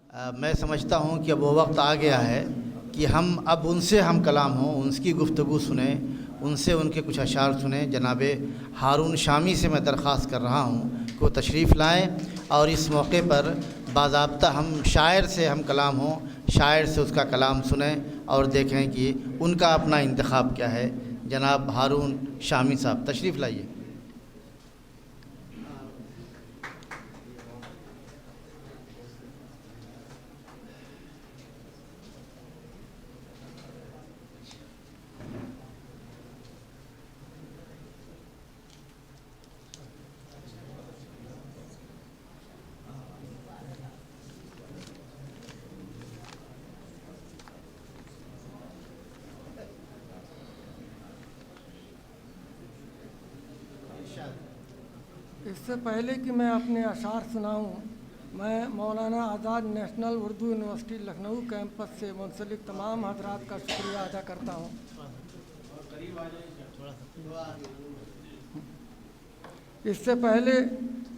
मैं समझता हूँ कि अब वो वक्त आ गया है कि अब उनसे हम कलाम हों, उनकी गुफ्तगू सुने, उनसे उनके कुछ अशार सुने। जनाब हारून शामी से मैं दरख्वास्त कर रहा हूँ कि वो तशरीफ़ लाएँ और इस मौके पर बाज़ाब्ता हम शायर से हम कलाम हों, शायर से उसका कलाम सुने और देखें कि उनका अपना इंतखाब क्या है। जनाब हारून शामी साहब तशरीफ़ लाइए। इससे पहले कि मैं अपने अशार सुनाऊं, मैं Maulana Azad national Urdu university Lucknow campus से मुंसलिक तमाम हजरात का शुक्रिया अदा करता हूं। इससे पहले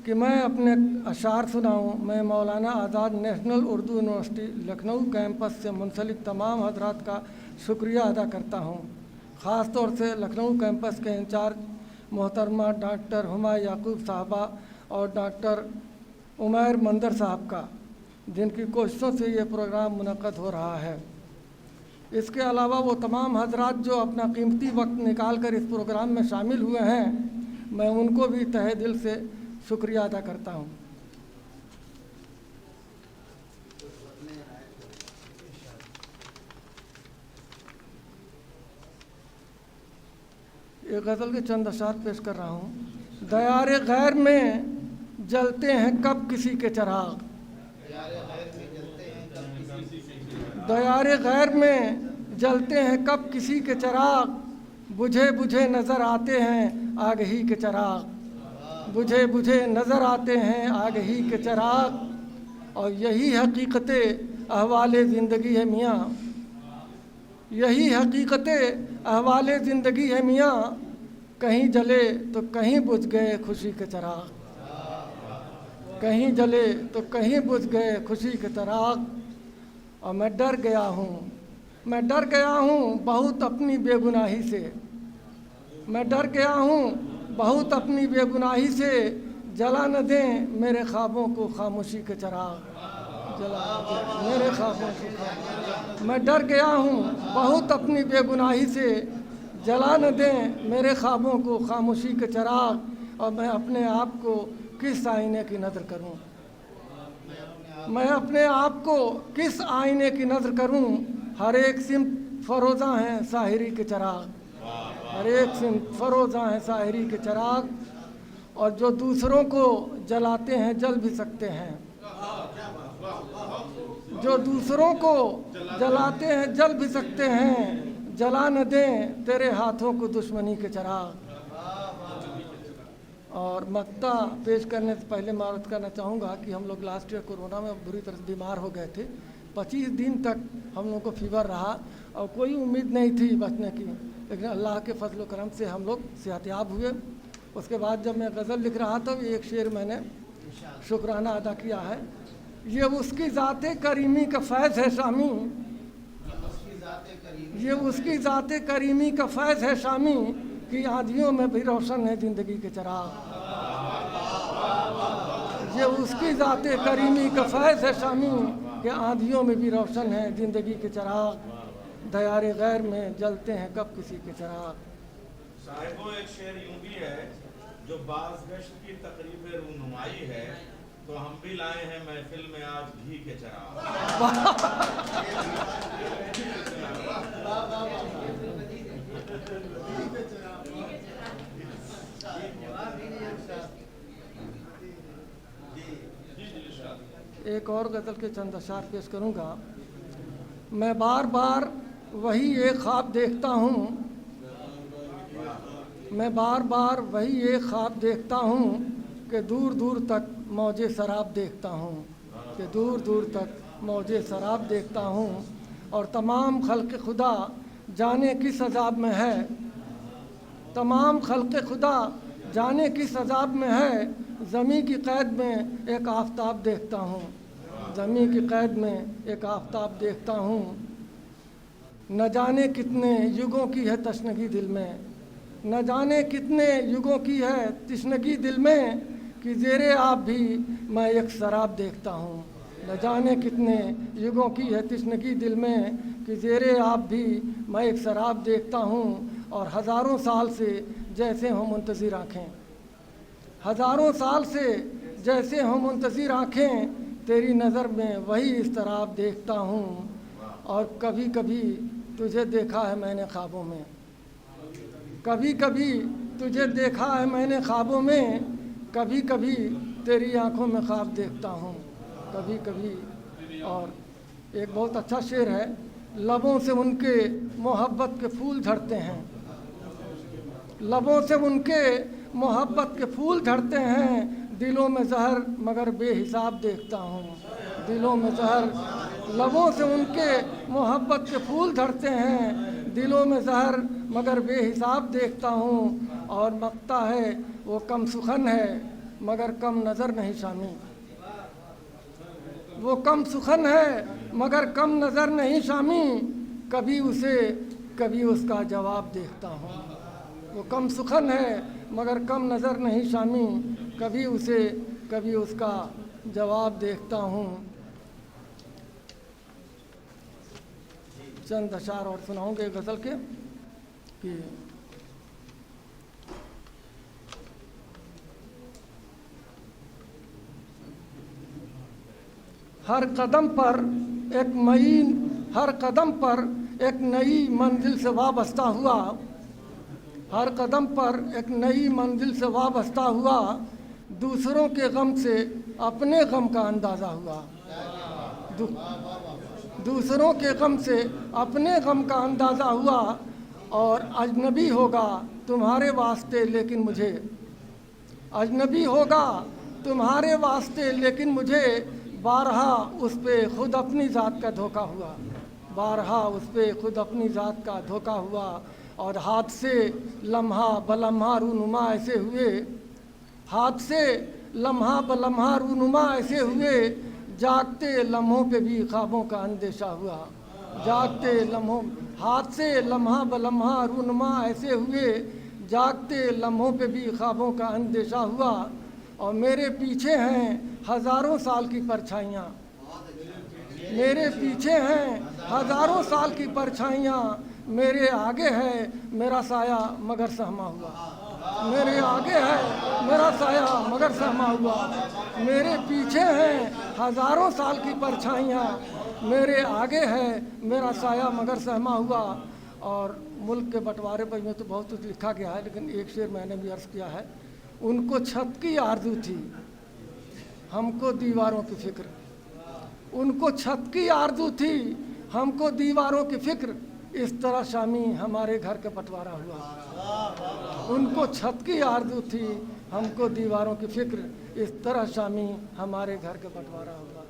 कि मैं अपने अशार सुनाऊं, मैं Maulana Azad national Urdu university Lucknow campus से मुंसलिक तमाम हजरात का शुक्रिया अदा करता हूं। ख़ास तौर से लखनऊ कैंपस के इंचार्ज मोहतरमा डॉक्टर हुमा याकूब साहबा और डॉक्टर उमैर मंदर साहब का, जिनकी कोशिशों से ये प्रोग्राम मुनक़्क़द हो रहा है। इसके अलावा वो तमाम हजरात जो अपना कीमती वक्त निकाल कर इस प्रोग्राम में शामिल हुए हैं, मैं उनको भी तहे दिल से शुक्रिया अदा करता हूँ। एक गज़ल के चंद अशार पेश कर रहा हूँ। दयारे गैर में जलते हैं कब किसी के चिराग, दयारे गैर में जलते हैं कब किसी के चिराग, बुझे बुझे नज़र आते हैं आग ही के चिराग, बुझे बुझे नज़र आते हैं आग ही के चिराग। और यही हकीकत अहवाले ज़िंदगी है मियाँ, यही हकीकत अहवाले ज़िंदगी है मियाँ, कहीं जले तो कहीं बुझ गए खुशी के चिराग, कहीं जले तो कहीं बुझ गए खुशी के चिराग। और मैं डर गया हूँ, मैं डर गया हूँ बहुत अपनी बेगुनाही से, मैं डर गया हूँ बहुत अपनी बेगुनाही से, जला न दें मेरे ख्वाबों को खामोशी के चिराग, जला न दें मेरे ख्वाबों को। मैं डर गया हूँ बहुत अपनी बेगुनाही से, जला न दें मेरे ख्वाबों को खामोशी के चिराग। और मैं अपने आप को किस आईने की नज़र करूं, मैं अपने आप को किस आईने की नज़र करूं, हर एक सिमत फरोज़ा हैं साहिरी के चिराग, हर एक सिमत फरोज़ा हैं साहिरी के चिराग। और जो दूसरों को जलाते हैं जल भी सकते हैं, जो दूसरों को जलाते हैं जल भी सकते हैं, जला न दें तेरे हाथों को दुश्मनी के चिराग। और मक्ता पेश करने से पहले मैं अर्ज़ करना चाहूँगा कि हम लोग लास्ट ईयर कोरोना में बुरी तरह से बीमार हो गए थे। 25 दिन तक हम लोगों को फीवर रहा और कोई उम्मीद नहीं थी बचने की, लेकिन अल्लाह के फजल करम से हम लोग सेहतयाब हुए। उसके बाद जब मैं गज़ल लिख रहा था, एक शेर मैंने शुक्राना अदा किया है। ये उसकी ज़ाते करीमी का फैज़ है शामी, ये उसकी ज़ाते करीमी का फैज़ है शामी, कि आँधियों में भी रोशन है ज़िंदगी के चिराग। ये उसकी ज़ाते करीमी का फैज़ है शामी, कि आँधियों में भी रोशन है ज़िंदगी के चिराग। दयारे गैर में जलते हैं कब किसी के चिराग। साहिबो एक शेर यूं भी है, जो बाज़गश्त की तकरीब रूनुमाई है, तो हम भी लाए हैं महफिल में आज घी के चिराग। एक और गज़ल के चंद अशार पेश करूँगा। मैं बार बार वही एक ख्वाब देखता हूँ, मैं बार बार वही एक ख्वाब देखता हूँ, कि दूर दूर तक मौजे शराब देखता हूँ, कि दूर दूर तक मौजे शराब देखता हूँ। और तमाम खल्क़ खुदा जाने किस अज़ाब में है, तमाम खल्क़ खुदा जाने किस अज़ाब में है, ज़मी की क़ैद में एक आफ़ताब देखता हूँ, ज़मीं की क़ैद में एक आफ़ताब देखता हूँ। न जाने कितने युगों की है तशनगी दिल में, न जाने कितने युगों की है तशनगी दिल में, कि ज़ेरे आप भी मैं एक शराब देखता हूँ। न जाने कितने युगों की है तशनगी दिल में, कि ज़ेरे आप भी मैं एक शराब देखता हूँ। और हज़ारों साल से जैसे हों मुंतज़िर आँखें, हज़ारों साल से जैसे हों मुंतज़िर आँखें, तेरी नज़र में वही इस्तराब देखता हूँ। और कभी कभी तुझे देखा है मैंने ख्वाबों में, कभी कभी तुझे देखा है मैंने ख्वाबों में, कभी कभी तेरी आंखों में ख्वाब देखता हूँ, कभी कभी। और एक बहुत अच्छा शेर है, लबों से उनके मोहब्बत के फूल झड़ते हैं, लबों से उनके मोहब्बत के फूल झड़ते हैं, दिलों में जहर मगर बेहिसाब देखता हूँ, दिलों में जहर। लबों से उनके मोहब्बत के फूल झड़ते हैं, दिलों में जहर मगर बेहिसाब देखता हूँ। और मकता है वो कम सुखन है मगर कम नज़र नहीं शामी, वो कम सुखन है मगर कम नज़र नहीं शामी, कभी उसे कभी उसका जवाब देखता हूँ। वो कम सुखन है मगर कम नज़र नहीं शामी, कभी उसे कभी उसका जवाब देखता हूँ। चंद अशार और सुनाऊंगे गज़ल के कि हर कदम पर एक नई मंजिल से वाबस्ता हुआ, हर कदम पर एक नई मंजिल से वाबस्ता हुआ, दूसरों के गम से अपने गम का अंदाज़ा हुआ, दूसरों के गम से अपने गम का अंदाज़ा हुआ। और अजनबी होगा तुम्हारे वास्ते लेकिन मुझे, अजनबी होगा तुम्हारे वास्ते लेकिन मुझे, बारहा उस पे खुद अपनी ज़ात का धोखा हुआ, बारहा उस पे खुद अपनी ज़ात का धोखा हुआ। और हाथ से लम्हा बलम्हा रूनुमा ऐसे हुए, हाथ से लम्हा बलम्हा रूनुमा ऐसे हुए, जागते लम्हों पे भी ख्वाबों का अंदेशा हुआ, जागते लम्हों। हाथ से लम्हा बलम्हा रूनुमा ऐसे हुए, जागते लम्हों पे भी ख्वाबों का अंदेशा हुआ। और मेरे पीछे हैं हज़ारों साल की परछाइयाँ, मेरे पीछे हैं हज़ारों साल की परछाइयाँ, मेरे आगे है मेरा साया मगर सहमा हुआ, मेरे आगे है मेरा साया मगर सहमा हुआ। मेरे पीछे हैं हज़ारों साल की परछाइयाँ, मेरे आगे है मेरा साया मगर सहमा हुआ। और मुल्क के बंटवारे पर में तो बहुत कुछ लिखा गया है, लेकिन एक शेर मैंने भी अर्ज़ किया है। उनको छत की आरज़ू थी, हमको दीवारों की फ़िक्र, उनको छत की आरज़ू थी, हमको दीवारों की फ़िक्र, इस तरह शामी हमारे घर का बंटवारा हुआ। उनको छत की आरज़ू थी, हमको दीवारों की फ़िक्र, इस तरह शामी हमारे घर का बंटवारा हुआ।